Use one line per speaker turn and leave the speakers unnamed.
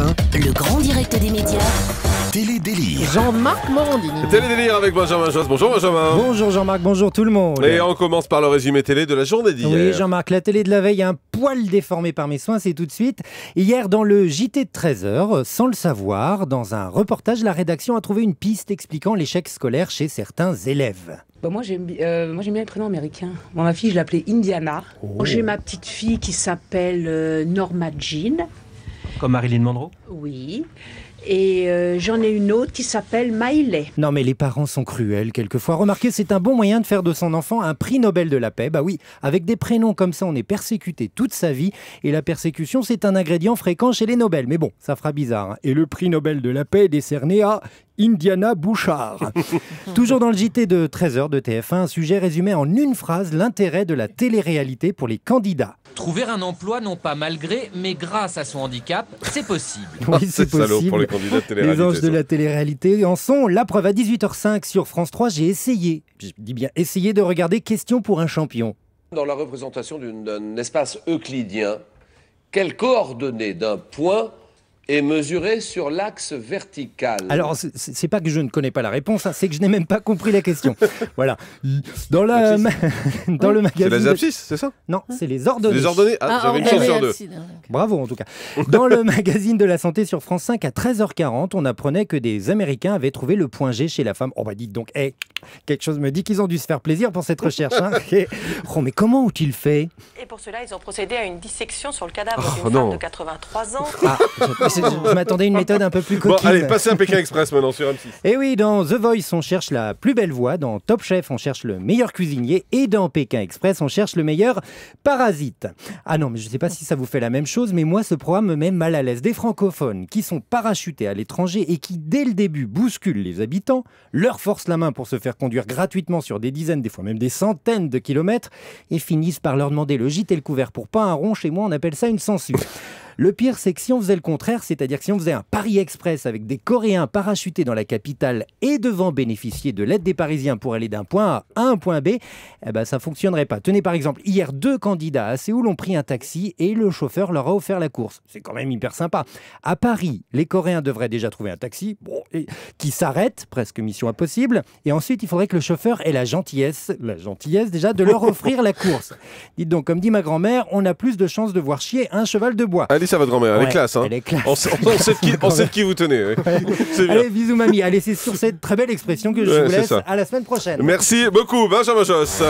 TF1,
Le grand direct des médias.
Télédélire.
Jean-Marc Morandini.
Télédélire avec Benjamin Josse. Bonjour Benjamin.
Bonjour Jean-Marc, bonjour tout le monde.
Et on commence par le résumé télé de la journée d'hier.
Oui Jean-Marc, la télé de la veille a un poil déformé par mes soins, c'est tout de suite. Hier dans le JT de 13h, sans le savoir, dans un reportage, la rédaction a trouvé une piste expliquant l'échec scolaire chez certains élèves.
Moi j'aime bien les prénoms américains. Moi, ma fille, je l'appelais Indiana. J'ai ma petite fille qui s'appelle Norma Jean.
Comme Marilyn Monroe?
Oui. Et j'en ai une autre qui s'appelle Miley.
Non mais les parents sont cruels quelquefois. Remarquez, c'est un bon moyen de faire de son enfant un prix Nobel de la paix. Bah oui, avec des prénoms comme ça, on est persécuté toute sa vie. Et la persécution, c'est un ingrédient fréquent chez les Nobel. Mais bon, ça fera bizarre, hein. Et le prix Nobel de la paix est décerné à Indiana Bouchard. Toujours dans le JT de 13h de TF1, un sujet résumé en une phrase, l'intérêt de la télé-réalité pour les candidats.
Trouver un emploi, non pas malgré, mais grâce à son handicap, c'est possible.
Oui, c'est
salaud
possible.
pour les candidats de télé-réalité.
Les anges de
ça.
la télé-réalité en sont la preuve. À 18h05 sur France 3, j'ai essayé, je dis bien essayé de regarder Question pour un champion.
Dans la représentation d'un espace euclidien, quelle coordonnée d'un point est mesurée sur l'axe vertical?
Alors, c'est pas que je ne connais pas la réponse, hein, c'est que je n'ai même pas compris la question. Voilà. Dans le magazine...
C'est les abscisses, c'est ça?
Non, c'est les ordonnées.
Les ordonnées? Ah, j'avais une chance sur deux.
Bravo en tout cas. Dans le magazine de la santé sur France 5 à 13h40, on apprenait que des Américains avaient trouvé le point G chez la femme. Oh bah dites donc, quelque chose me dit qu'ils ont dû se faire plaisir pour cette recherche. Hein. Oh mais comment ont-ils fait?
Et pour cela, ils ont procédé à une dissection sur le cadavre d'une
non.
femme de 83 ans.
Ah, je m'attendais à une méthode un peu plus coquine.
Bon, allez, passez un Pékin Express maintenant sur M6.
Et oui, dans The Voice, on cherche la plus belle voix. Dans Top Chef, on cherche le meilleur cuisinier. Et dans Pékin Express, on cherche le meilleur parasite. Ah non, mais je ne sais pas si ça vous fait la même chose, mais moi, ce programme me met mal à l'aise. Des francophones qui sont parachutés à l'étranger et qui, dès le début, bousculent les habitants, leur forcent la main pour se faire conduire gratuitement sur des dizaines, des fois même des centaines de kilomètres, et finissent par leur demander le gîte et le couvert pour pas un rond. Chez moi, on appelle ça une sangsue. Le pire, c'est que si on faisait le contraire, c'est-à-dire que si on faisait un Paris Express avec des Coréens parachutés dans la capitale et devant bénéficier de l'aide des Parisiens pour aller d'un point A à un point B, eh ben, ça ne fonctionnerait pas. Tenez par exemple, hier, 2 candidats à Séoul ont pris un taxi et le chauffeur leur a offert la course. C'est quand même hyper sympa. À Paris, les Coréens devraient déjà trouver un taxi qui s'arrête, presque mission impossible, et ensuite il faudrait que le chauffeur ait la gentillesse déjà, de leur offrir la course. Dites donc, comme dit ma grand-mère, on a plus de chances de voir chier un cheval de bois.
Allez, ça va, grand-mère, elle est classe. Hein.
Elle est classe.
On sait de qui vous tenez. Ouais. C'est bien.
Allez, bisous mamie. Allez, c'est sur cette très belle expression que je vous laisse. À la semaine prochaine.
Merci beaucoup, Benjamin Josse.